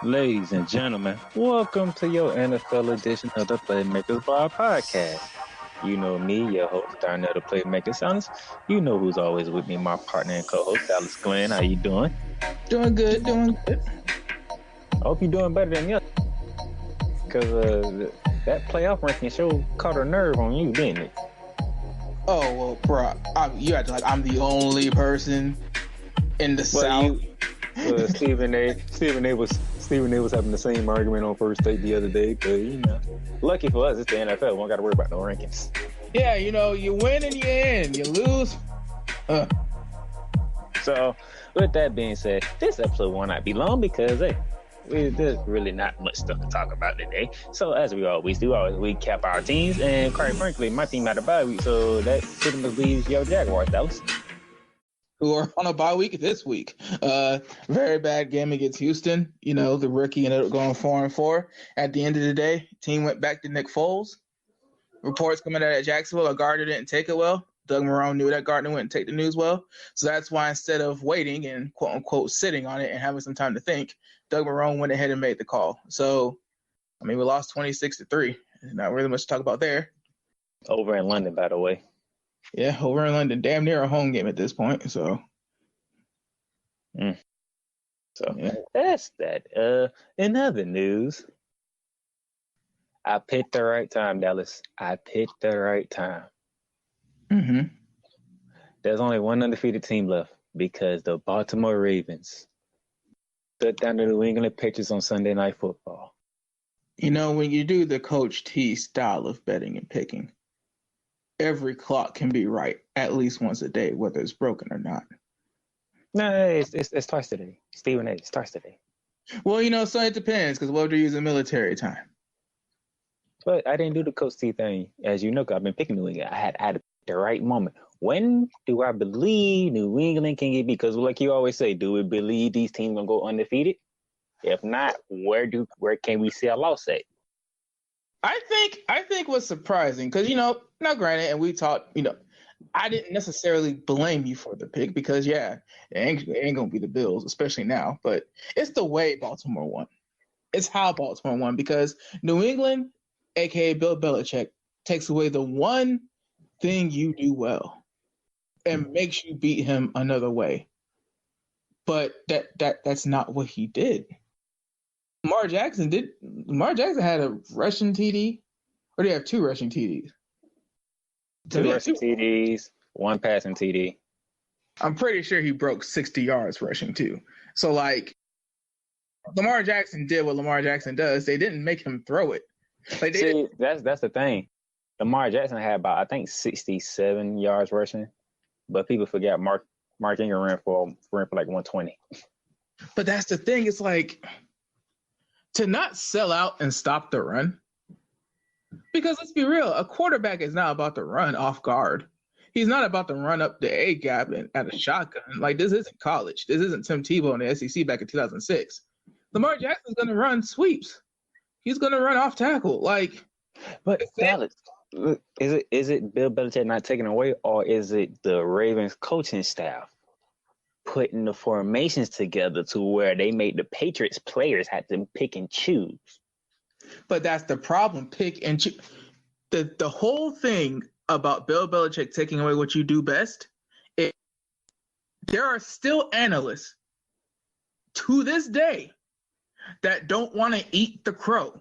Ladies and gentlemen, welcome to your NFL edition of the Playmakers Bar podcast. You know me, your host, Darnell the Playmaker Sons. You know who's always with me, my partner and co-host, Dallas Glenn. How you doing? Doing good. I hope you're doing better than yesterday. Because that playoff ranking show caught a nerve on you, didn't it? Oh, well, bro, you act like I'm the only person in the South. Stephen A was having the same argument on First Take the other day, but lucky for us, it's the NFL. We don't got to worry about no rankings. Yeah, you win and you end, you lose. So, with that being said, this episode will not be long because there's really not much stuff to talk about today. So, as we always do, we recap our teams, and quite frankly, my team had a bye week, so that pretty much leaves your Jaguars, Dallas. Who are on a bye week this week. Very bad game against Houston. The rookie ended up going 4-4. At the end of the day, team went back to Nick Foles. Reports coming out of Jacksonville, Gardner didn't take it well. Doug Marrone knew that Gardner wouldn't take the news well. So that's why instead of waiting and quote-unquote sitting on it and having some time to think, Doug Marrone went ahead and made the call. So, we lost 26-3. Not really much to talk about there. Over in London, by the way. Yeah, over in London. Damn near a home game at this point, so. That's that. In other news, I picked the right time, Dallas. I picked the right time. Mm-hmm. There's only one undefeated team left because the Baltimore Ravens stood down the New England Patriots on Sunday Night Football. When you do the Coach T style of betting and picking, every clock can be right at least once a day, whether it's broken or not. No, it's twice today. Stephen A. It's twice today. Well, so it depends because what they're using military time. But I didn't do the Coach T thing, as you know. Cause I've been picking New England. I had the right moment. When do I believe New England can get beat? Because like you always say, do we believe these teams gonna go undefeated? If not, where can we see a loss at? I think what's surprising, because, now granted, and we talked, I didn't necessarily blame you for the pick because, it ain't going to be the Bills, especially now, but it's the way Baltimore won. It's how Baltimore won because New England, a.k.a. Bill Belichick, takes away the one thing you do well and makes you beat him another way. But that's not what he did. Lamar Jackson had a rushing TD, or do you have two rushing TDs? Two rushing TDs, one passing TD. I'm pretty sure he broke 60 yards rushing too. So Lamar Jackson did what Lamar Jackson does. They didn't make him throw it. That's the thing. Lamar Jackson had about, I think, 67 yards rushing, but people forget Mark Ingram ran for like 120. But that's the thing. It's to not sell out and stop the run, because let's be real, a quarterback is not about to run off guard. He's not about to run up the A gap and at a shotgun. This isn't college. This isn't Tim Tebow in the SEC back in 2006. Lamar Jackson's going to run sweeps. He's going to run off tackle. But Dallas, is it Bill Belichick not taking away, or is it the Ravens coaching staff putting the formations together to where they made the Patriots players have to pick and choose? But that's the problem, pick and choose. The whole thing about Bill Belichick taking away what you do best, there are still analysts to this day that don't want to eat the crow.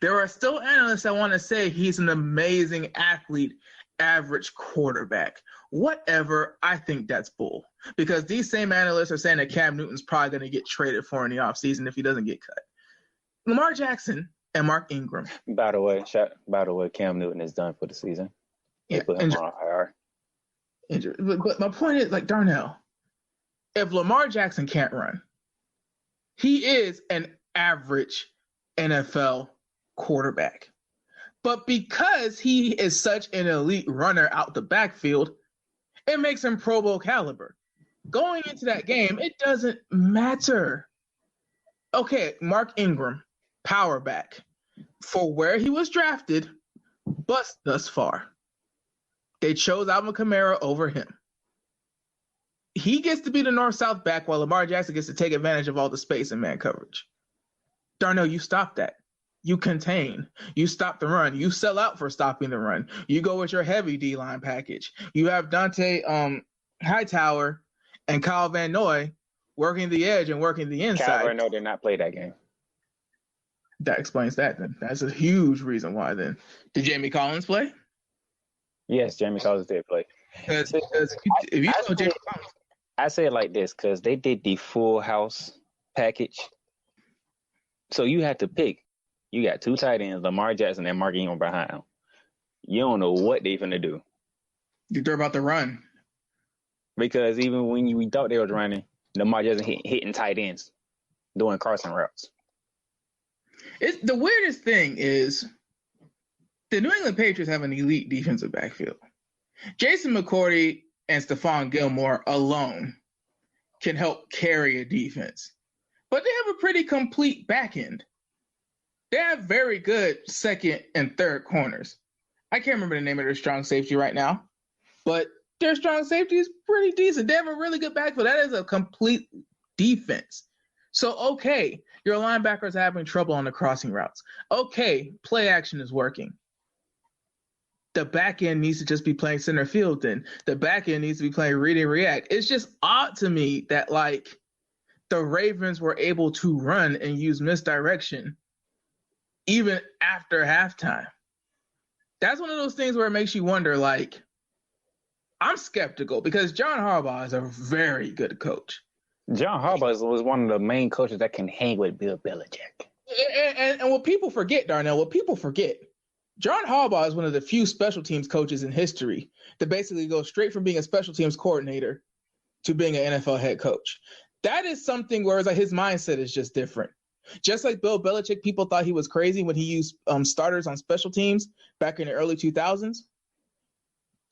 There are still analysts that want to say he's an amazing athlete, average quarterback. Whatever, I think that's bull. Because these same analysts are saying that Cam Newton's probably going to get traded for in the offseason if he doesn't get cut. Lamar Jackson and Mark Ingram. By the way, Cam Newton is done for the season. They put him on IR. But my point is, Darnell, if Lamar Jackson can't run, he is an average NFL quarterback. But because he is such an elite runner out the backfield, it makes him Pro Bowl caliber. Going into that game, it doesn't matter. Okay, Mark Ingram, power back. For where he was drafted, bust thus far. They chose Alvin Kamara over him. He gets to be the north-south back while Lamar Jackson gets to take advantage of all the space and man coverage. Darnell, you stop that. You contain. You stop the run. You sell out for stopping the run. You go with your heavy D-line package. You have Dante Hightower and Kyle Van Noy working the edge and working the inside. Kyle Van Noy did not play that game. That explains that then. That's a huge reason why then. Did Jamie Collins play? Yes, Jamie Collins did play. Because if you know Jamie Collins. I say it like this because they did the full house package. So you had to pick. You got 2 tight ends, Lamar Jackson and Mark Ingram behind him. You don't know what they're going to do. They're about to run. Because even when we thought they was running, Lamar Jackson hitting tight ends, doing crossing routes. The weirdest thing is the New England Patriots have an elite defensive backfield. Jason McCourty and Stephon Gilmore alone can help carry a defense. But they have a pretty complete back end. They have very good second and third corners. I can't remember the name of their strong safety right now, but their strong safety is pretty decent. They have a really good backfield. That is a complete defense. So, okay, your linebackers are having trouble on the crossing routes. Okay, play action is working. The back end needs to just be playing center field then. The back end needs to be playing read and react. It's just odd to me that, like, the Ravens were able to run and use misdirection even after halftime. That's one of those things where it makes you wonder, like, I'm skeptical because John Harbaugh is a very good coach. John Harbaugh was one of the main coaches that can hang with Bill Belichick. And what people forget, Darnell, John Harbaugh is one of the few special teams coaches in history that basically goes straight from being a special teams coordinator to being an NFL head coach. That is something where it's like his mindset is just different. Just like Bill Belichick, people thought he was crazy when he used starters on special teams back in the early 2000s.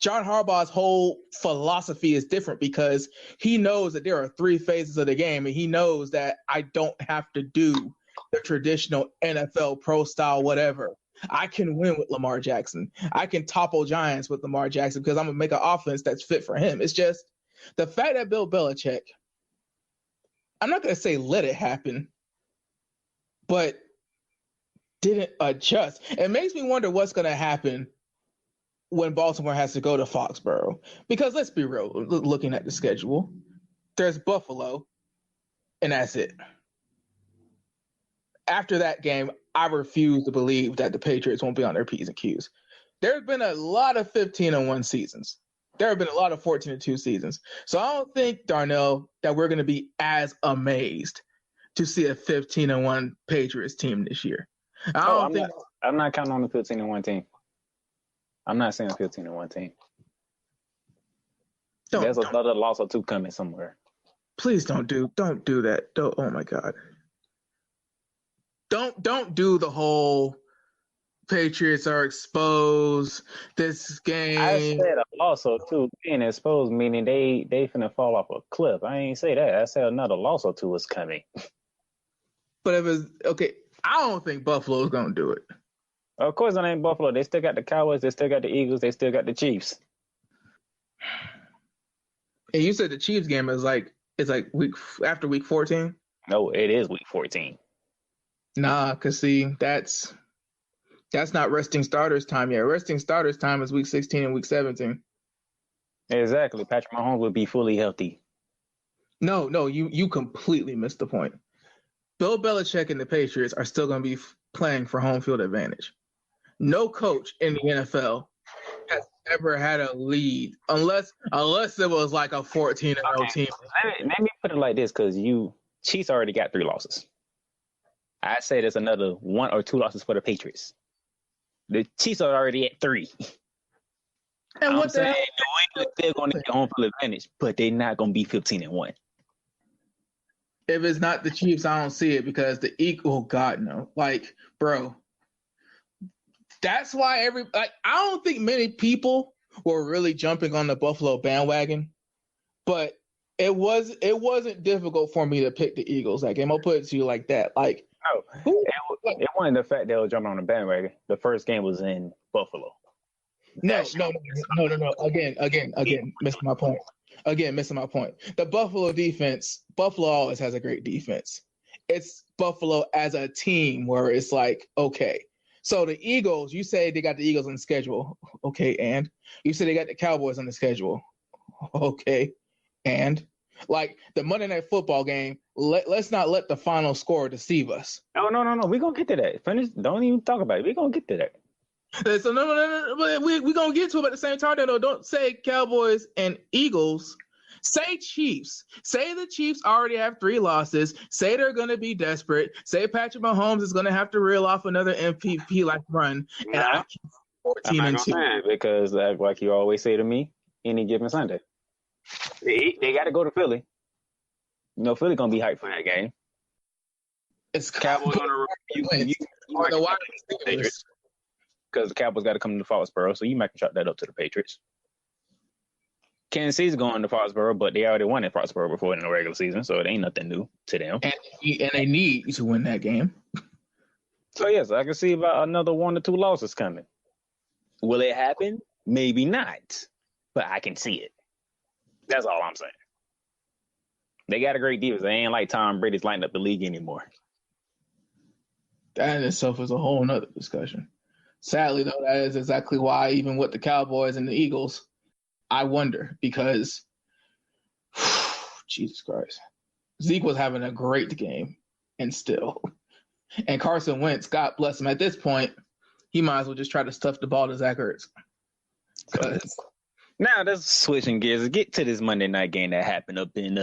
John Harbaugh's whole philosophy is different because he knows that there are 3 phases of the game, and he knows that I don't have to do the traditional NFL pro style whatever. I can win with Lamar Jackson. I can topple giants with Lamar Jackson because I'm going to make an offense that's fit for him. It's just the fact that Bill Belichick, I'm not going to say let it happen, but didn't adjust. It makes me wonder what's going to happen when Baltimore has to go to Foxborough. Because let's be real, looking at the schedule, there's Buffalo, and that's it. After that game, I refuse to believe that the Patriots won't be on their P's and Q's. There have been a lot of 15-1 seasons. There have been a lot of 14-2 seasons. So I don't think, Darnell, that we're going to be as amazed to see a 15-1 Patriots team this year. I'm not counting on the 15-1 team. I'm not saying 15-1 team. There's another loss or 2 coming somewhere. Please don't do that. Oh my God. Don't do the whole Patriots are exposed this game. I said a loss or 2 being exposed, meaning they finna fall off a cliff. I ain't say that. I said another loss or 2 is coming. But if it's okay, I don't think Buffalo's gonna do it. Of course, it ain't Buffalo. They still got the Cowboys. They still got the Eagles. They still got the Chiefs. And you said the Chiefs game is like after week 14? No, it is week 14. Nah, cause see, that's not resting starters time yet. Resting starters time is week 16 and week 17. Exactly. Patrick Mahomes would be fully healthy. No, you completely missed the point. Bill Belichick and the Patriots are still going to be playing for home field advantage. No coach in the NFL has ever had a lead unless it was like a 14-0 team. Let me put it like this, because Chiefs already got 3 losses. I say there's another 1 or 2 losses for the Patriots. The Chiefs are already at 3. And what the hell? New England still going to get home field advantage, but they're not going to be 15-1. If it's not the Chiefs, I don't see it because oh God, no. Like, bro, that's why I don't think many people were really jumping on the Buffalo bandwagon, but it wasn't difficult for me to pick the Eagles that game. I'll put it to you like that. Like, no, it wasn't the fact that they were jumping on the bandwagon. The first game was in Buffalo. No. Again, missing my point. The Buffalo defense, Buffalo always has a great defense. It's Buffalo as a team where it's like, okay. So the Eagles, you say they got the Eagles on the schedule. Okay, and you say they got the Cowboys on the schedule. Okay, and like the Monday Night Football game, let's not let the final score deceive us. No. We're going to get to that. Finish. Don't even talk about it. We're going to get to that. So no. But we're going to get to it, but at the same time, though, don't say Cowboys and Eagles. Say Chiefs. Say the Chiefs already have 3 losses. Say they're going to be desperate. Say Patrick Mahomes is going to have to reel off another MVP-like run. And I keep 14-2. Because like you always say to me, any given Sunday, they got to go to Philly. You know, Philly going to be hyped for that game. It's Cowboys on the road. Because the Cowboys got to come to Foxborough, so you might chalk that up to the Patriots. Kansas City's going to Foxborough, but they already won in Foxborough before in the regular season, so it ain't nothing new to them. And they need to win that game. So, yes, I can see about another 1 or 2 losses coming. Will it happen? Maybe not, but I can see it. That's all I'm saying. They got a great defense. They ain't like Tom Brady's lighting up the league anymore. That in itself is a whole nother discussion. Sadly, though, that is exactly why, even with the Cowboys and the Eagles, I wonder, because Jesus Christ, Zeke was having a great game, and still, and Carson Wentz, God bless him, at this point, he might as well just try to stuff the ball to Zach Ertz. Now, let's switching gears. Get to this Monday night game that happened up in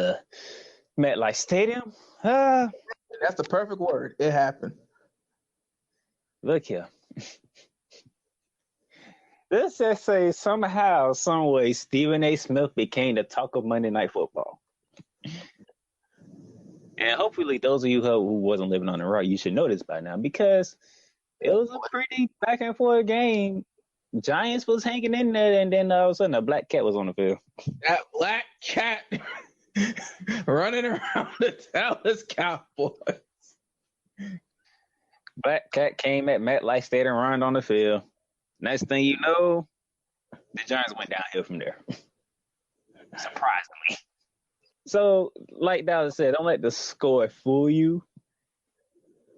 MetLife Stadium. That's the perfect word. It happened. Look here. Let's just say somehow, some way, Stephen A. Smith became the talk of Monday Night Football. And hopefully those of you who wasn't living on the right, you should know this by now, because it was a pretty back and forth game. Giants was hanging in there, and then all of a sudden a black cat was on the field. That black cat running around the Dallas Cowboys. Black cat came at MetLife Stadium and ran on the field. Next thing you know, the Giants went downhill from there. Surprisingly. So, like Dallas said, don't let the score fool you.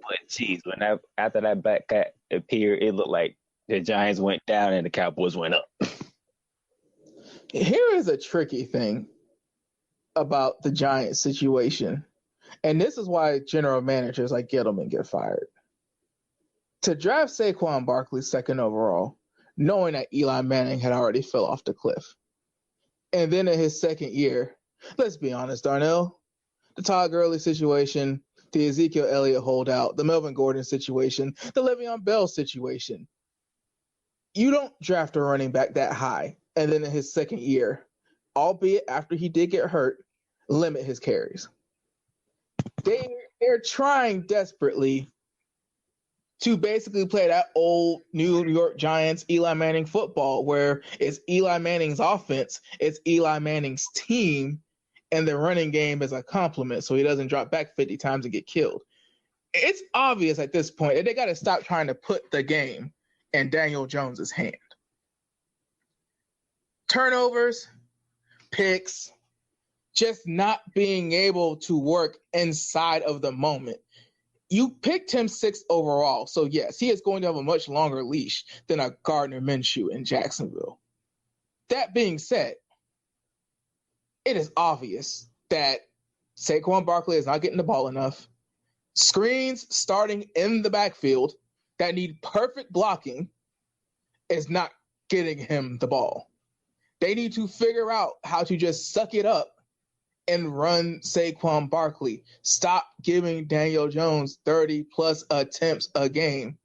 But, geez, after that black cat appeared, it looked like the Giants went down and the Cowboys went up. Here is a tricky thing about the Giants situation. And this is why general managers like Gettleman get fired. To draft Saquon Barkley 2nd overall, knowing that Eli Manning had already fell off the cliff. And then in his 2nd year, let's be honest, Darnell, the Todd Gurley situation, the Ezekiel Elliott holdout, the Melvin Gordon situation, the Le'Veon Bell situation. You don't draft a running back that high, and then in his 2nd year, albeit after he did get hurt, limit his carries. They're trying desperately to basically play that old New York Giants Eli Manning football where it's Eli Manning's offense, it's Eli Manning's team, and the running game is a compliment so he doesn't drop back 50 times and get killed. It's obvious at this point that they got to stop trying to put the game in Daniel Jones's hand. Turnovers, picks, just not being able to work inside of the moment. You picked him 6th overall, so yes, he is going to have a much longer leash than a Gardner Minshew in Jacksonville. That being said, it is obvious that Saquon Barkley is not getting the ball enough. Screens starting in the backfield that need perfect blocking is not getting him the ball. They need to figure out how to just suck it up and run Saquon Barkley. Stop giving Daniel Jones 30-plus attempts a game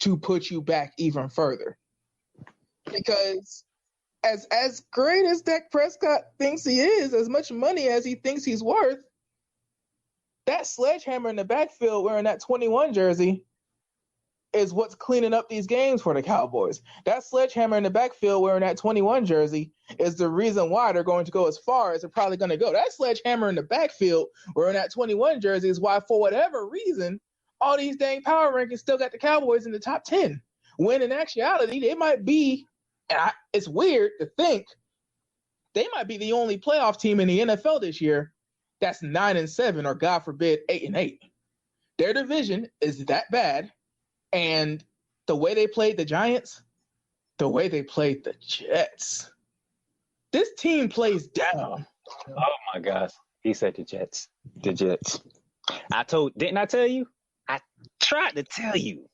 to put you back even further. Because as great as Dak Prescott thinks he is, as much money as he thinks he's worth, that sledgehammer in the backfield wearing that 21 jersey is what's cleaning up these games for the Cowboys. That sledgehammer in the backfield wearing that 21 jersey is the reason why they're going to go as far as they're probably going to go. That sledgehammer in the backfield wearing that 21 jersey is why, for whatever reason, all these dang power rankings still got the Cowboys in the top 10. When in actuality, they might be, and it's weird to think, they might be the only playoff team in the NFL this year that's 9-7 or, God forbid, 8-8. Their division is that bad, and the way they played the Giants, the way they played the Jets, this team plays down. Oh my gosh. He said the Jets. The Jets. Didn't I tell you? I tried to tell you.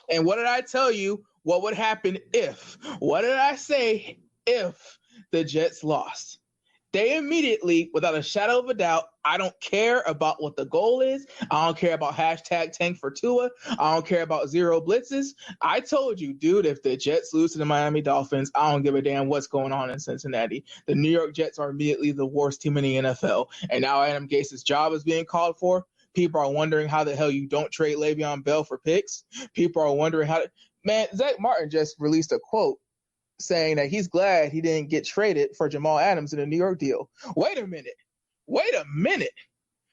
And what did I tell you? What would happen if? What did I say if the Jets lost? They immediately, without a shadow of a doubt, I don't care about what the goal is. I don't care about hashtag tank for Tua. I don't care about zero blitzes. I told you, dude, if the Jets lose to the Miami Dolphins, I don't give a damn what's going on in Cincinnati. The New York Jets are immediately the worst team in the NFL. And now Adam Gase's job is being called for. People are wondering how the hell you don't trade Le'Veon Bell for picks. People are wondering how – man, Zach Martin just released a quote saying that he's glad he didn't get traded for Jamal Adams in the New York deal. Wait a minute.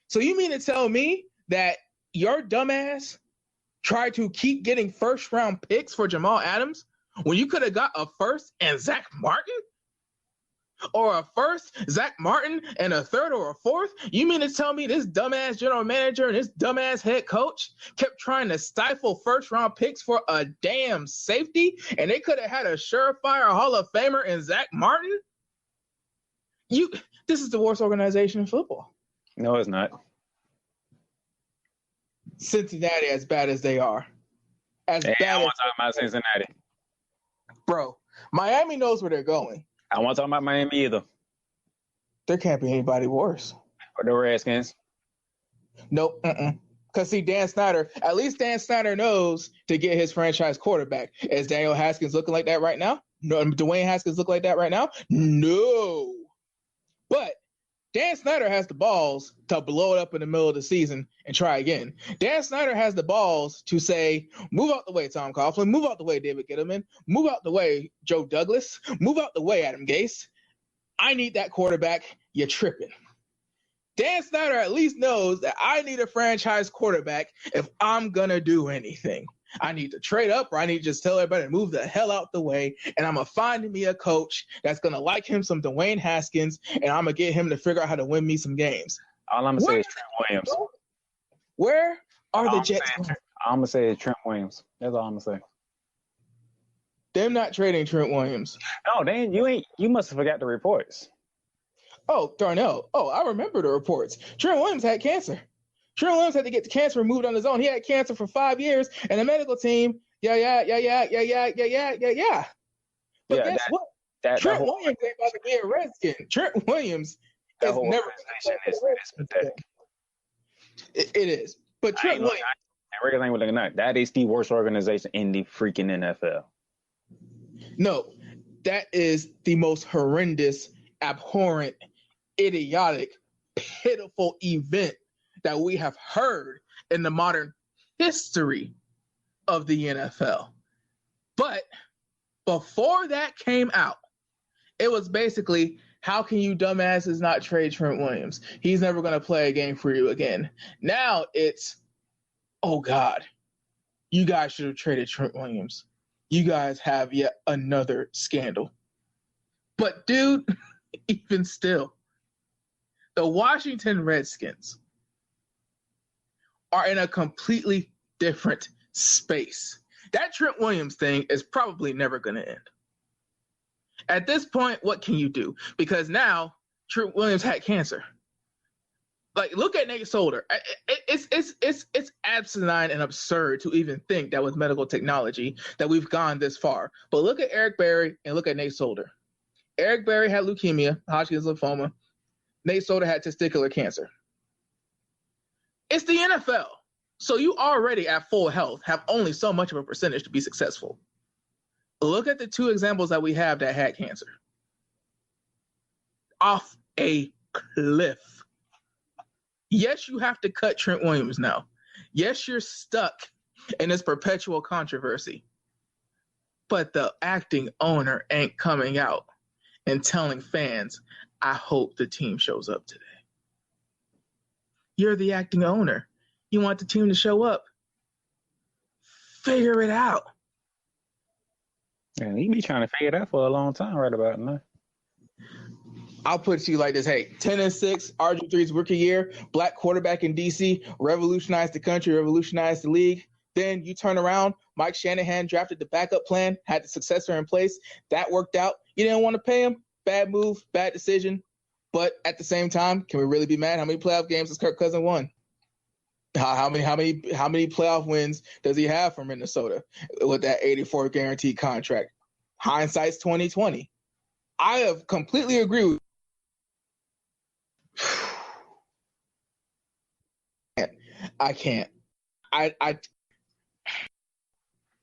So you mean to tell me that your dumbass tried to keep getting first-round picks for Jamal Adams when you could have got a first and Zach Martin? Or a first, Zach Martin, and a third or a fourth? You mean to tell me this dumbass general manager and this dumbass head coach kept trying to stifle first-round picks for a damn safety, and they could have had a surefire Hall of Famer in Zach Martin? This is the worst organization in football. No, it's not. Cincinnati, as bad as they are. I want to talk about Cincinnati. Bro, Miami knows where they're going. I won't talk about Miami either. There can't be anybody worse. Or the Redskins. Nope. Because, see, at least Dan Snyder knows to get his franchise quarterback. Is Daniel Haskins looking like that right now? No. Dwayne Haskins look like that right now? No. But Dan Snyder has the balls to blow it up in the middle of the season and try again. Dan Snyder has the balls to say, move out the way, Tom Coughlin. Move out the way, David Gettleman. Move out the way, Joe Douglas. Move out the way, Adam Gase. I need that quarterback. You're tripping. Dan Snyder at least knows that I need a franchise quarterback if I'm going to do anything. I need to trade up, or I need to just tell everybody to move the hell out the way, and I'm going to find me a coach that's going to like him some Dwayne Haskins, and I'm going to get him to figure out how to win me some games. All I'm going to say is Trent Williams. Where are the Jets? I'm going to say it's Trent Williams. That's all I'm going to say. They're not trading Trent Williams. No, Dan, you must have forgot the reports. Oh, Darnell. Oh, I remember the reports. Trent Williams had cancer. Trent Williams had to get the cancer removed on his own. He had cancer for 5 years, and the medical team, yeah. But guess what? Trent Williams ain't about to be a Redskin. Trent Williams is never. Is pathetic. It is. But Trent Williams. Everything we're looking at, that is the worst organization in the freaking NFL. No, that is the most horrendous, abhorrent, idiotic, pitiful event that we have heard in the modern history of the NFL. But before that came out, it was basically, how can you dumbasses not trade Trent Williams? He's never going to play a game for you again. Now it's, oh God, you guys should have traded Trent Williams. You guys have yet another scandal. But dude, even still, the Washington Redskins are in a completely different space. That Trent Williams thing is probably never going to end. At this point, what can you do? Because now Trent Williams had cancer. Like, look at Nate Solder. It's asinine and absurd to even think that with medical technology that we've gone this far. But look at Eric Berry and look at Nate Solder. Eric Berry had leukemia, Hodgkin's lymphoma. Nate Solder had testicular cancer. It's the NFL. So you already at full health have only so much of a percentage to be successful. Look at the two examples that we have that had cancer. Off a cliff. Yes, you have to cut Trent Williams now. Yes, you're stuck in this perpetual controversy. But the acting owner ain't coming out and telling fans, I hope the team shows up today. You're the acting owner. You want the team to show up. Figure it out. Yeah, he be trying to figure it out for a long time right about now. I'll put it to you like this. Hey, 10-6, RG3's rookie year, black quarterback in DC, revolutionized the country, revolutionized the league. Then you turn around, Mike Shanahan drafted the backup plan, had the successor in place. That worked out. You didn't want to pay him. Bad move, bad decision. But at the same time, can we really be mad? How many playoff games has Kirk Cousins won? How many playoff wins does he have for Minnesota with that 84 guaranteed contract? Hindsight's 2020. I have completely agree with I can't.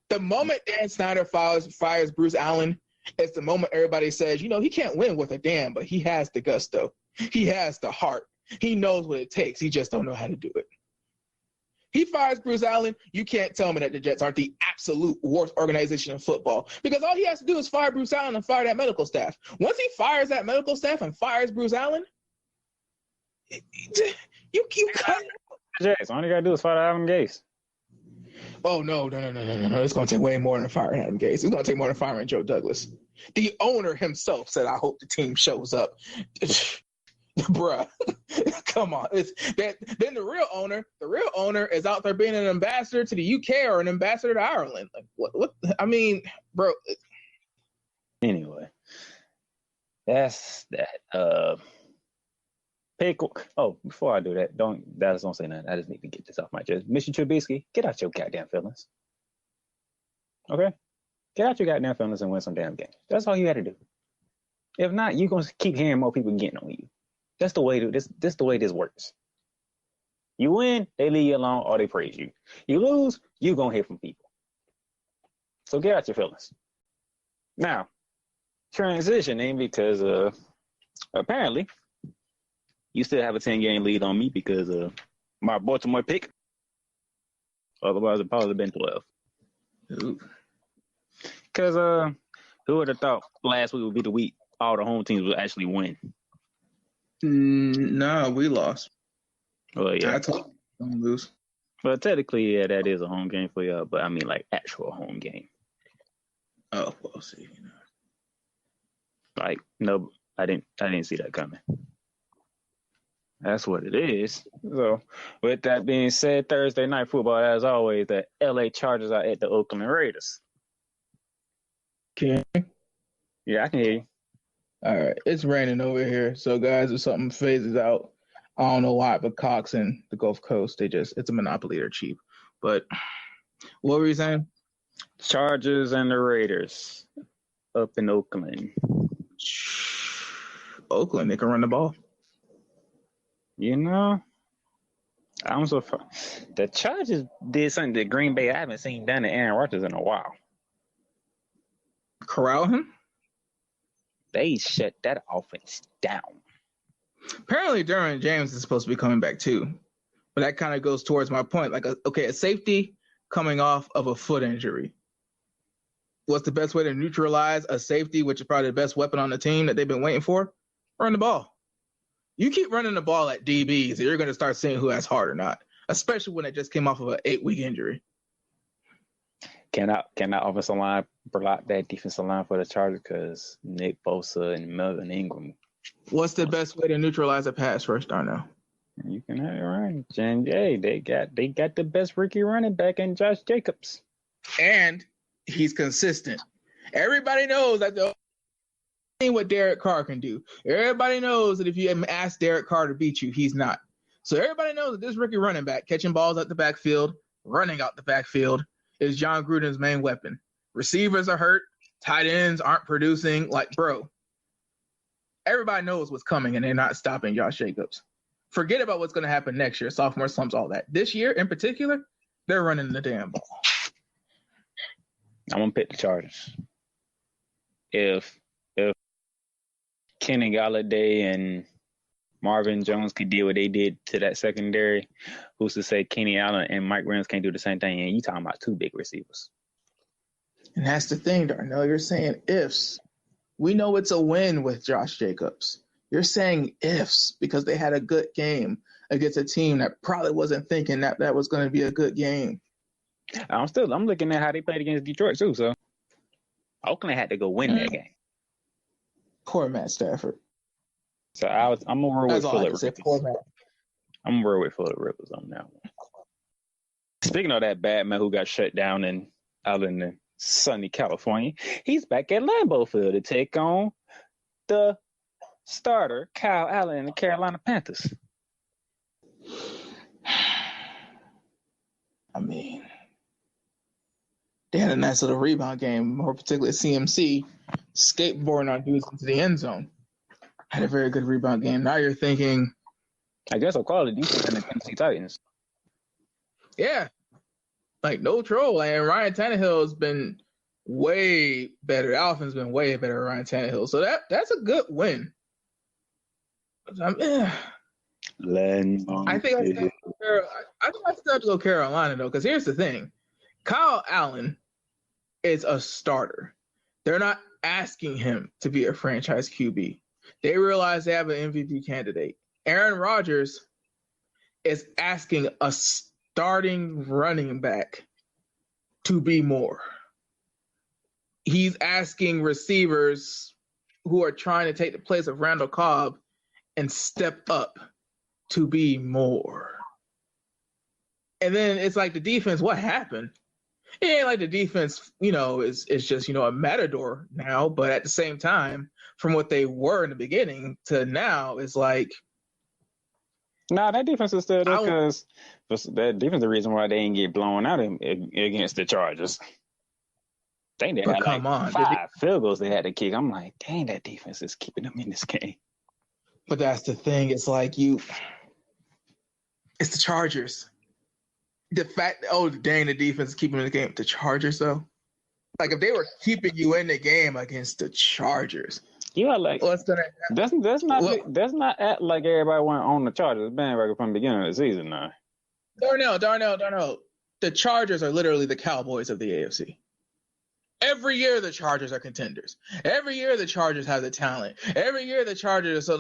The moment Dan Snyder fires Bruce Allen, it's the moment everybody says, he can't win with a damn, but he has the gusto. He has the heart. He knows what it takes. He just don't know how to do it. He fires Bruce Allen. You can't tell me that the Jets aren't the absolute worst organization in football, because all he has to do is fire Bruce Allen and fire that medical staff. Once he fires that medical staff and fires Bruce Allen, you cut it. Jets, all you got to do is fire Adam Gase. Oh, no. It's going to take way more than firing Adam Gase. It's going to take more than firing Joe Douglas. The owner himself said, I hope the team shows up. Bruh, come on. Then the real owner is out there being an ambassador to the UK or an ambassador to Ireland. Like, what? I mean, bro. Anyway, that's that. Pick. Oh, before I do that, don't say nothing. I just need to get this off my chest. Mr. Trubisky, get out your goddamn feelings. Okay, get out your goddamn feelings and win some damn games. That's all you got to do. If not, you're gonna keep hearing more people getting on you. That's the way this the way this works. You win, they leave you alone or they praise you. You lose, you're gonna hear from people. So get out your feelings. Now, transitioning because apparently you still have a 10-game lead on me because of my Baltimore pick. Otherwise, it'd probably been 12. Because who would have thought last week would be the week all the home teams would actually win? No, we lost. Well, yeah. I told you don't lose. Well, technically, yeah, that is a home game for y'all, but I mean, like, actual home game. Oh, well, see. Like, no, I didn't see that coming. That's what it is. So, with that being said, Thursday night football, as always, the LA Chargers are at the Oakland Raiders. Can you? Yeah, I can hear you. All right. It's raining over here. So, guys, if something phases out, I don't know why, but Cox and the Gulf Coast, it's a monopoly. They're cheap. But what were you saying? Chargers and the Raiders up in Oakland. Oakland, they can run the ball. I'm so far. The Chargers did something that Green Bay I haven't seen done to Aaron Rodgers in a while. Corral him? They shut that offense down. Apparently, Derwin James is supposed to be coming back too. But that kind of goes towards my point. Like, a safety coming off of a foot injury. What's the best way to neutralize a safety, which is probably the best weapon on the team that they've been waiting for? Run the ball. You keep running the ball at DBs, and you're going to start seeing who has heart or not, especially when it just came off of an 8-week injury. Can that offensive line block that defensive line for the Chargers? Because Nick Bosa and Melvin Ingram. What's the best way to neutralize a pass rush, Darnell? You can have it right. J. They got the best rookie running back in Josh Jacobs. And he's consistent. Everybody knows that what Derek Carr can do. Everybody knows that if you ask Derek Carr to beat you, he's not. So everybody knows that this rookie running back catching balls out the backfield, running out the backfield, is John Gruden's main weapon. Receivers are hurt. Tight ends aren't producing. Like, bro, everybody knows what's coming, and they're not stopping Josh Jacobs. Forget about what's going to happen next year, sophomore slumps, all that. This year in particular, they're running the damn ball. I'm going to pick the Chargers. If Kenny Galladay and Marvin Jones could do what they did to that secondary, who's to say Kenny Allen and Mike Williams can't do the same thing? And you talking about two big receivers. And that's the thing, Darnell. You're saying ifs. We know it's a win with Josh Jacobs. You're saying ifs because they had a good game against a team that probably wasn't thinking that was going to be a good game. I'm looking at how they played against Detroit too. So Oakland had to go win that game. Poor Matt Stafford. So I'm gonna roll with That's all I Phillip can say. Rivers. Poor man. I'm gonna roll with Phillip Rivers on that one. Speaking of that bad man who got shut down out in the sunny California, he's back at Lambeau Field to take on the starter Kyle Allen and the Carolina Panthers. I mean, they had a nice little rebound game, more particularly CMC skateboarding on dudes into the end zone. Had a very good rebound game. Now you're thinking, I guess I'll call it defense in the Tennessee Titans. yeah, like no troll. And Ryan Tannehill has been way better. The offense has been way better than Ryan Tannehill. So that's a good win. I think I still have to go Carolina though, because here's the thing: Kyle Allen is a starter. They're not asking him to be a franchise QB. They realize they have an MVP candidate. Aaron Rodgers is asking a starting running back to be more. He's asking receivers who are trying to take the place of Randall Cobb and step up to be more. And then it's like the defense, what happened? It ain't like the defense, is just, a matador now, but at the same time, from what they were in the beginning to now, it's like. Nah, that defense is still there because that defense is the reason why they didn't get blown out against the Chargers. They had five field goals they had to kick. I'm like, dang, that defense is keeping them in this game. But that's the thing. It's like it's the Chargers. The fact, dang, the defense is keeping them in the game. The Chargers, though, like if they were keeping you in the game against the Chargers, like that's not act like everybody went on the Chargers bandwagon from the beginning of the season. Now, Darnell. The Chargers are literally the Cowboys of the AFC. Every year the Chargers are contenders. Every year the Chargers have the talent. Every year the Chargers are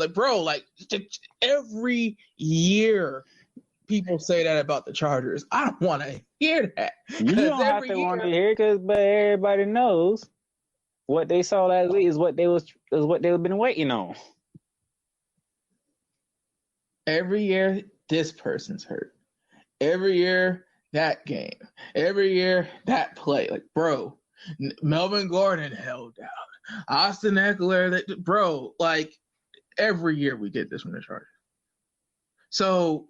every year people say that about the Chargers. I don't want to hear that. You don't have to want to hear it, but everybody knows what they saw last week is what they've been waiting on. Every year this person's hurt. Every year that game. Every year that play. Like, bro. Melvin Gordon held out. Austin Eckler, every year we get this from the Chargers. So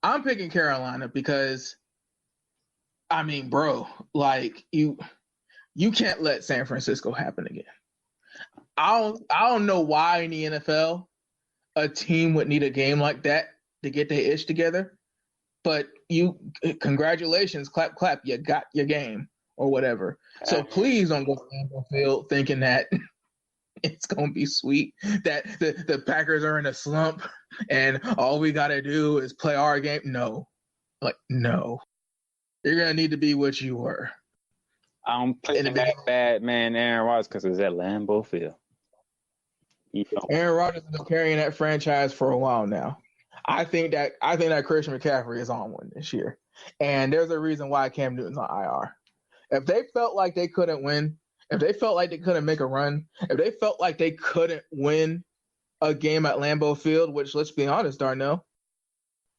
I'm picking Carolina because, you can't let San Francisco happen again. I don't know why in the NFL a team would need a game like that to get their ish together, but congratulations, clap, clap, you got your game. Or whatever. So please don't go to Lambeau Field thinking that it's gonna be sweet. That the Packers are in a slump and all we gotta do is play our game. No. No. You're gonna need to be what you were. I'm picking that bad man Aaron Rodgers because it's at Lambeau Field. Aaron Rodgers has been carrying that franchise for a while now. I think that Christian McCaffrey is on one this year. And there's a reason why Cam Newton's on IR. If they felt like they couldn't win, if they felt like they couldn't make a run, if they felt like they couldn't win a game at Lambeau Field, which, let's be honest, Darnell,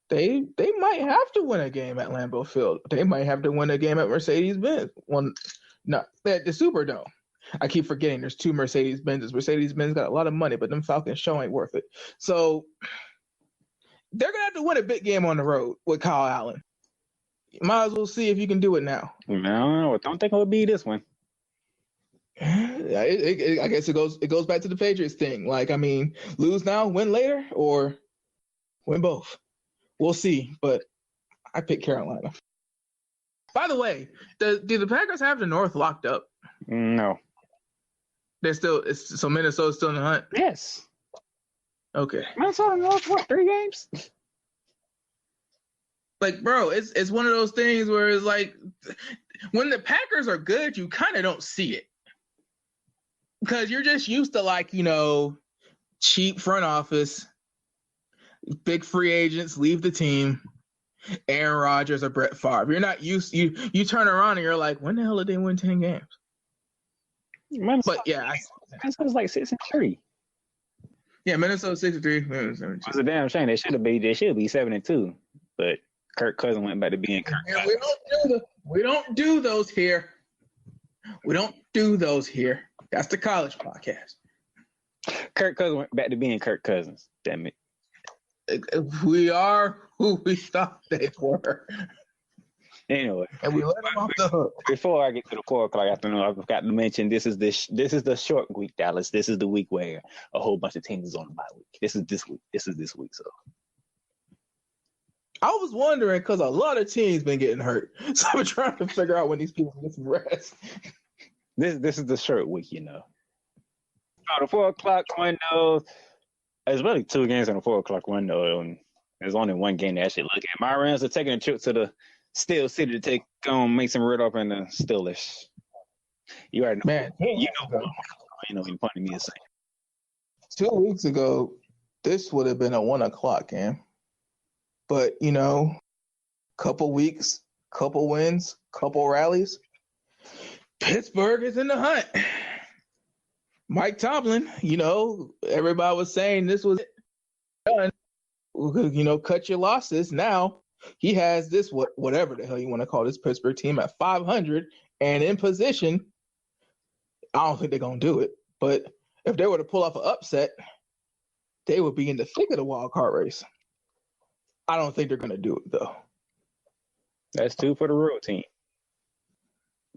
they might have to win a game at Lambeau Field. They might have to win a game at Mercedes-Benz. Well, no, at the Superdome. I keep forgetting there's two Mercedes-Benzes. Mercedes-Benz got a lot of money, but them Falcons show ain't worth it. So they're going to have to win a big game on the road with Kyle Allen. You might as well see if you can do it now. No, I don't think it would be this one. I guess it goes back to the Patriots thing. Lose now, win later, or win both. We'll see, but I pick Carolina. By the way, do the Packers have the North locked up? No. So Minnesota's still in the hunt? Yes. Okay. Minnesota North, 3 games? Bro, it's one of those things where it's like when the Packers are good, you kind of don't see it because you're just used to cheap front office, big free agents leave the team, Aaron Rodgers or Brett Favre. You're not used. You turn around and you're like, when the hell did they win 10 games? Minnesota, but yeah, Minnesota's 6-3. Yeah, Minnesota 63. It's a damn shame. They should be 7-2, but Kirk Cousins went back to being Kirk Cousins. We don't do those here. We don't do those here. That's the college podcast. Kirk Cousins went back to being Kirk Cousins. Damn it. We are who we thought they were. Anyway, and we let them off the hook. Before I get to the 4:00 afternoon, I forgot to mention this is the short week, Dallas. This is the week where a whole bunch of teams is on the bye week. This is this week. So I was wondering because a lot of teams been getting hurt, so I'm trying to figure out when these people get some rest. This is the short week, you know. The 4:00 window. There's really 2 games in the 4:00 window, and there's only one game to actually look at. My Rams are taking a trip to the Steel City to take Mason Rudolph and the Steelers. You already know. Man, you know what point of me is saying. 2 weeks ago, this would have been a 1:00 game. But, couple weeks, couple wins, couple rallies. Pittsburgh is in the hunt. Mike Tomlin, everybody was saying this was done. Cut your losses. Now he has this, whatever the hell you want to call this Pittsburgh team at 500 and in position. I don't think they're going to do it. But if they were to pull off an upset, they would be in the thick of the wild card race. I don't think they're going to do it, though. That's 2 for the road team.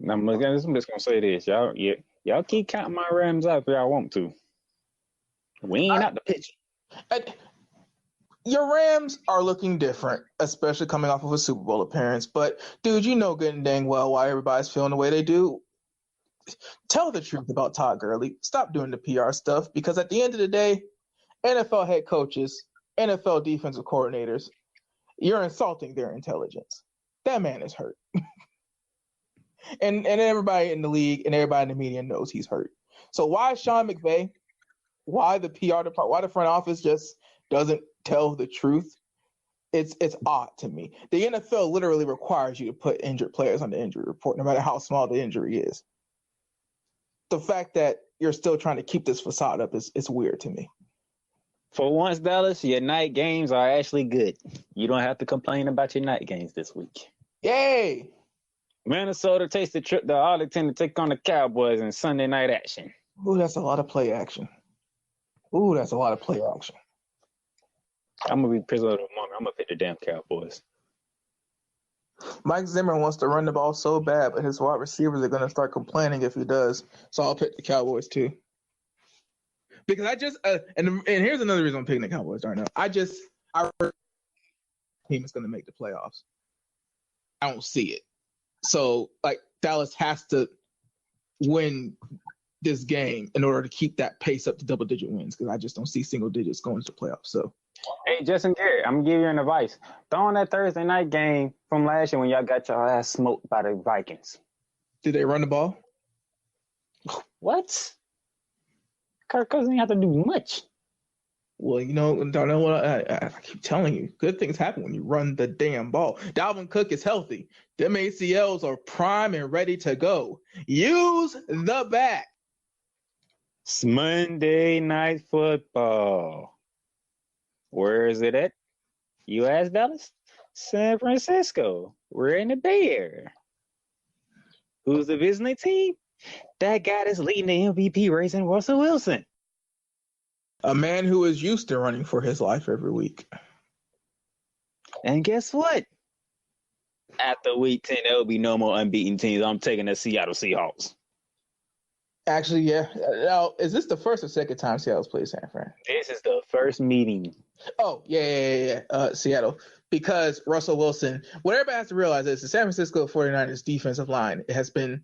I'm just going to say this. Y'all keep counting my Rams out if y'all want to. We ain't out the pitch. Your Rams are looking different, especially coming off of a Super Bowl appearance. But, dude, good and dang well why everybody's feeling the way they do. Tell the truth about Todd Gurley. Stop doing the PR stuff because at the end of the day, NFL head coaches, NFL defensive coordinators, you're insulting their intelligence. That man is hurt. and everybody in the league and everybody in the media knows he's hurt. So why Sean McVay? Why the PR department? Why the front office just doesn't tell the truth? It's odd to me. The NFL literally requires you to put injured players on the injury report, no matter how small the injury is. The fact that you're still trying to keep this facade up is weird to me. For once, Dallas, your night games are actually good. You don't have to complain about your night games this week. Yay! Minnesota takes the trip to Arlington to take on the Cowboys in Sunday night action. Ooh, that's a lot of play action. I'm going to be prisoner of the moment. I'm going to pick the damn Cowboys. Mike Zimmer wants to run the ball so bad, but his wide receivers are going to start complaining if he does. So I'll pick the Cowboys too. Because I just and here's another reason I'm picking the Cowboys right now. I heard team is going to make the playoffs. I don't see it. So Dallas has to win this game in order to keep that pace up to double-digit wins because I just don't see single digits going to the playoffs. So, hey, Justin Garrett, I'm gonna give you an advice. Throw on that Thursday night game from last year when y'all got your ass smoked by the Vikings. Did they run the ball? What? Kirk Cousins didn't have to do much. Well, Darnell, what I keep telling you, good things happen when you run the damn ball. Dalvin Cook is healthy. Them ACLs are prime and ready to go. Use the back. It's Monday Night Football. Where is it at? You asked Dallas? San Francisco. We're in the Bay Area. Who's the visiting team? That guy that's leading the MVP race in Russell Wilson. A man who is used to running for his life every week. And guess what? After week 10, there will be no more unbeaten teams. I'm taking the Seattle Seahawks. Actually, yeah. Now, is this the first or second time Seattle's played San Fran? This is the first meeting. Oh, yeah. Seattle. Because Russell Wilson, what everybody has to realize is the San Francisco 49ers defensive line has been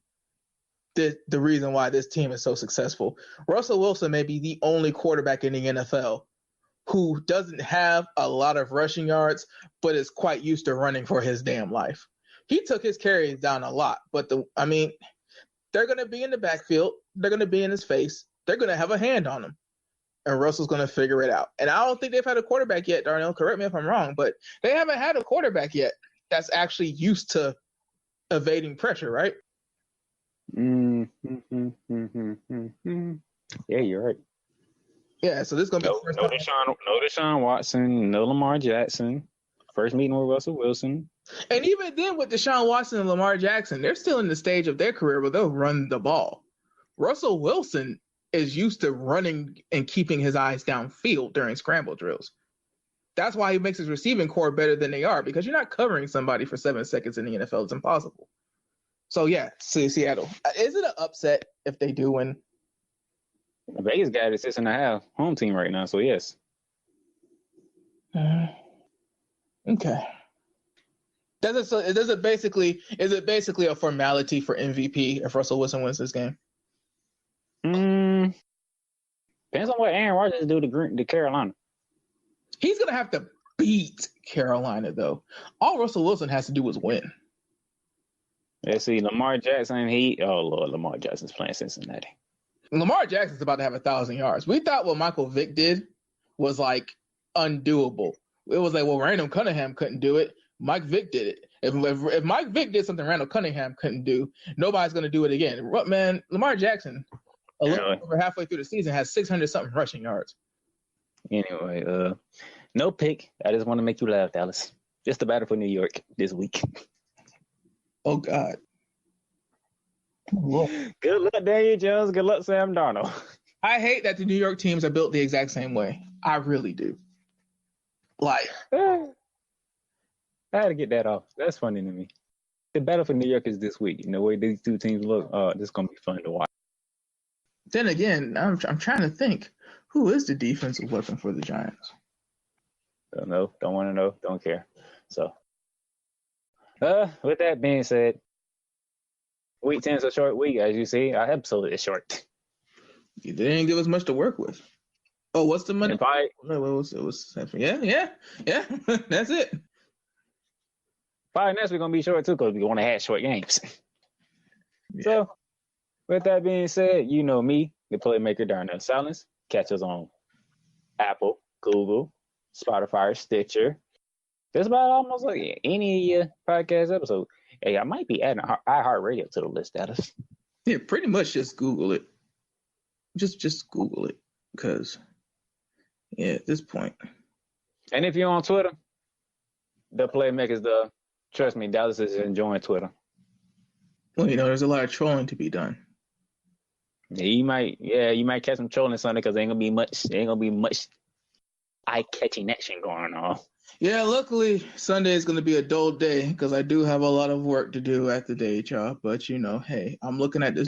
the reason why this team is so successful. Russell Wilson may be the only quarterback in the NFL who doesn't have a lot of rushing yards, but is quite used to running for his damn life. He took his carries down a lot, but they're going to be in the backfield. They're going to be in his face. They're going to have a hand on him. And Russell's going to figure it out. And I don't think they've had a quarterback yet, Darnell. Correct me if I'm wrong, but they haven't had a quarterback yet that's actually used to evading pressure, right? Yeah, you're right. Yeah, so this is gonna be no Deshaun Watson, no Lamar Jackson. First meeting with Russell Wilson. And even then, with Deshaun Watson and Lamar Jackson, they're still in the stage of their career where they'll run the ball. Russell Wilson is used to running and keeping his eyes downfield during scramble drills. That's why he makes his receiving core better than they are, because you're not covering somebody for 7 seconds in the NFL. It's impossible. So, yeah, Seattle. Is it an upset if they do win? Vegas got a 6.5 home team right now, so yes. Okay. Is it basically a formality for MVP if Russell Wilson wins this game? Depends on what Aaron Rodgers do to Carolina. He's gonna have to beat Carolina, though. All Russell Wilson has to do is win. Let's see, Lamar Jackson. Lamar Jackson's playing Cincinnati. Lamar Jackson's about to have 1,000 yards. We thought what Michael Vick did was like undoable. It was like, well, Randall Cunningham couldn't do it. Mike Vick did it. If Mike Vick did something Randall Cunningham couldn't do, nobody's going to do it again. Man, Lamar Jackson, over halfway through the season, has 600-something rushing yards. Anyway, no pick. I just want to make you laugh, Dallas. Just the battle for New York this week. Oh, God. Good luck, Daniel Jones. Good luck, Sam Darnold. I hate that the New York teams are built the exact same way. I really do. Like, I had to get that off. That's funny to me. The battle for New York is this week. The way these two teams look, this is gonna be fun to watch. Then again, I'm trying to think, who is the defensive weapon for the Giants? Don't know. Don't want to know. Don't care. So, with that being said, week 10 is a short week, as you see. Our episode is short. They didn't give us much to work with. Oh, what's the money? Yeah. That's it. Probably next week gonna be short too, because we want to have short games. Yeah. So, with that being said, you know me, the playmaker Darnell Silence. Catch us on Apple, Google, Spotify, Stitcher. That's about almost like any podcast episode. Hey, I might be adding iHeartRadio to the list, Dallas. Yeah, pretty much just Google it. Just Google it, because at this point. And if you're on Twitter, the playmakers, trust me, Dallas is enjoying Twitter. Well, there's a lot of trolling to be done. Yeah, you might catch some trolling Sunday, because there ain't gonna be much eye-catching action going on. Yeah, luckily Sunday is gonna be a dull day, because I do have a lot of work to do at the day job. But hey, I'm looking at this.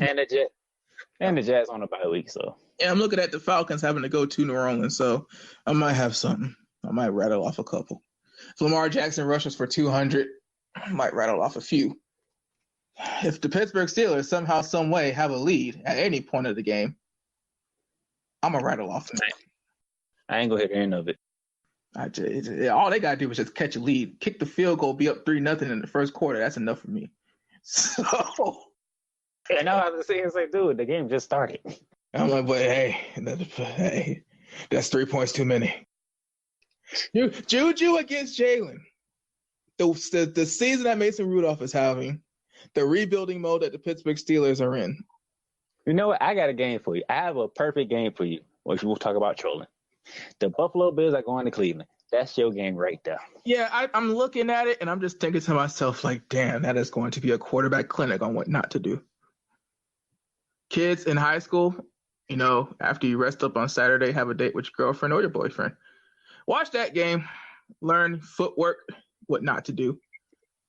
And the Jazz on a bye week, so. Yeah, I'm looking at the Falcons having to go to New Orleans, so I might have something. I might rattle off a couple. If Lamar Jackson rushes for 200, I might rattle off a few. If the Pittsburgh Steelers somehow, some way have a lead at any point of the game, I'm going to rattle off. I ain't going to hit the end of it. All they got to do is just catch a lead, kick the field goal, be up 3-0 in the first quarter. That's enough for me. So... And now I have to say, dude, the game just started. I'm like, but hey, that's 3 points too many. Juju against Jalen. The season that Mason Rudolph is having, the rebuilding mode that the Pittsburgh Steelers are in. You know what? I got a game for you. I have a perfect game for you, which we'll talk about trolling. The Buffalo Bills are going to Cleveland. That's your game right there. Yeah, I'm looking at it, and I'm just thinking to myself, like, damn, that is going to be a quarterback clinic on what not to do. Kids in high school, after you rest up on Saturday, have a date with your girlfriend or your boyfriend. Watch that game. Learn footwork, what not to do.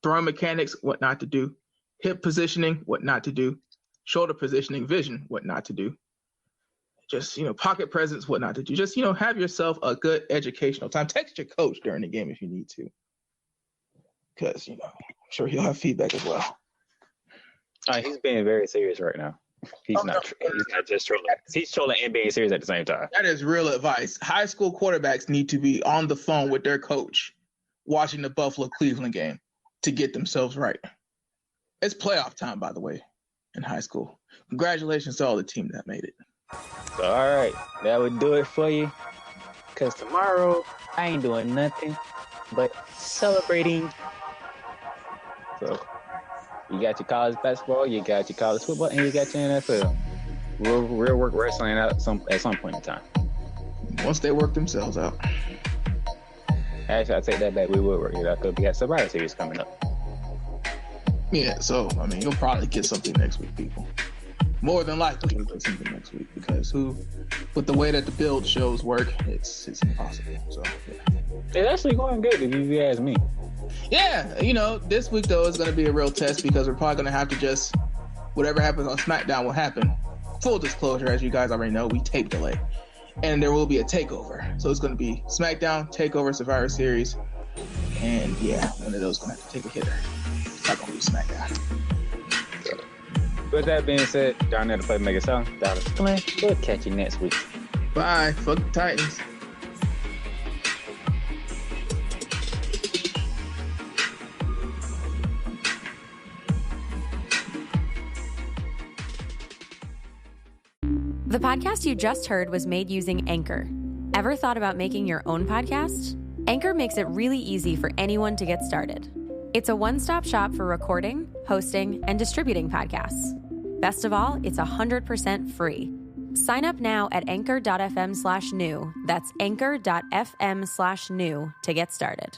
Throwing mechanics, what not to do. Hip positioning, what not to do. Shoulder positioning, vision, what not to do. Just, pocket presence, what not to do. Just, have yourself a good educational time. Text your coach during the game if you need to. Because, I'm sure he'll have feedback as well. He's being very serious right now. He's not just trolling. He's trolling and being serious at the same time. That is real advice. High school quarterbacks need to be on the phone with their coach watching the Buffalo-Cleveland game to get themselves right. It's playoff time, by the way, in high school. Congratulations to all the team that made it. So, all right. That would do it for you. Because tomorrow, I ain't doing nothing but celebrating. So... you got your college basketball, you got your college football, and you got your NFL. We'll work wrestling out at some point in time. once they work themselves out. Actually, I take that back. We will work it out because we got Survivor Series coming up. Yeah, so I mean, you'll probably get something next week, people. More than likely, you'll get something next week because with the way that the build shows work, it's impossible. So yeah, it's actually going good if you ask me. Yeah, this week though is going to be a real test because we're probably going to have to just whatever happens on SmackDown will happen. Full disclosure, as you guys already know, we tape delay, and there will be a takeover. So it's going to be SmackDown, Takeover, Survivor Series, and yeah, one of those going to have to take a hitter. It's not going to be SmackDown. With that being said, down there to play Mega Song, Dallas Glenn. We'll catch you next week. Bye. Fuck the Titans. The podcast you just heard was made using Anchor. Ever thought about making your own podcast? Anchor makes it really easy for anyone to get started. It's a one-stop shop for recording, hosting, and distributing podcasts. Best of all, it's 100% free. Sign up now at anchor.fm/new. That's anchor.fm/new to get started.